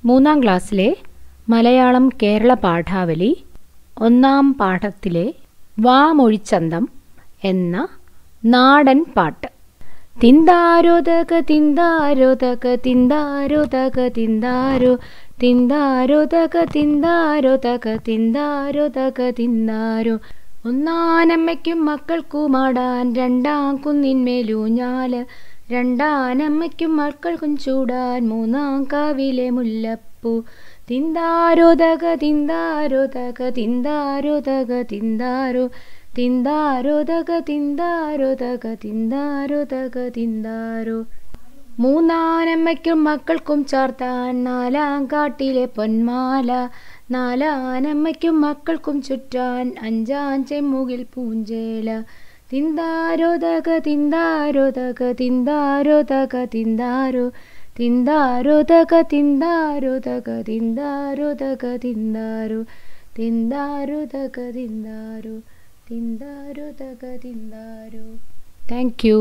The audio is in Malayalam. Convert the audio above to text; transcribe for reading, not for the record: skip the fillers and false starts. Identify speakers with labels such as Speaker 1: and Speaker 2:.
Speaker 1: മൂന്നാം ക്ലാസ്സിലെ മലയാളം കേരള പാഠാവലി ഒന്നാം പാഠത്തിലെ വാമൊഴിച്ചന്തം എന്ന നാടൻ പാട്ട്. തിന്താരോ തക തിന്താരോ തക തിന്താരോ തക തിന്താരോ തിന്താരോ തക തിന്താരോ തക തിന്താരോ തക തിന്താരോ. ഒന്നാനമ്മയ്ക്കും മക്കൾക്കുമാടാൻ രണ്ടാം കുന്നിന്മേലൂഞ്ഞാല്, രണ്ടാനമ്മയ്ക്കും മക്കൾക്കും ചൂടാൻ മൂന്നാം കാവിലെ മുല്ലപ്പൂ. തിന്താരോ തക തിന്താരോ തക തിന്താരോ തക തിന്താരോ തിന്താരോ തക തിന്താരോ തക തിന്താരോ തക തിന്താരോ. മൂന്നാനമ്മയ്ക്കും മക്കൾക്കും ചാർത്താൻ നാലാം കാട്ടിലെ പൊന്മാല, നാലാനമ്മയ്ക്കും മക്കൾക്കും ചുറ്റാൻ അഞ്ചാം ചെമ്മുകിൽ പൂഞ്ചേല. തിന്താരോ തക തിന്താരോ തക തിന്താരോ തക തിന്താരോ തിന്താരോ തക തിന്താരോ തക തിന്താരോ തക തിന്താരോ തിന്താരോ തക തിന്താരോ തിന്താരോ തക തിന്താരോ. Thank you.